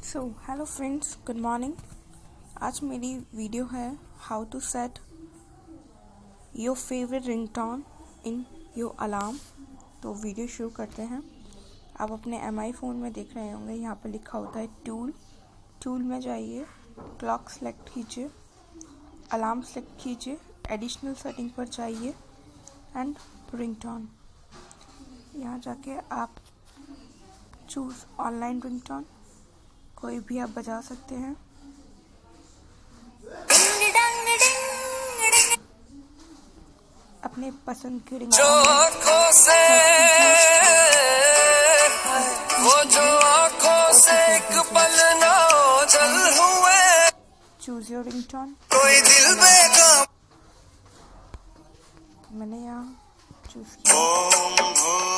सो hello friends, good morning. आज मेरी video है how to set your favourite ringtone in your alarm. तो video शुरू करते हैं। आप अपने MI फ़ोन में देख रहे होंगे, यहाँ पर लिखा होता है टूल में जाइए, क्लॉक सेलेक्ट कीजिए, अलार्म सेलेक्ट कीजिए, एडिशनल सेटिंग पर जाइए एंड रिंगटोन। यहाँ जाके आप चूज़ ऑनलाइन रिंगटोन, कोई भी आप बजा सकते हैं। अपने पसंद की रिंगटोन चूज योर रिंगटोन। मैंने यहाँ चूज किया।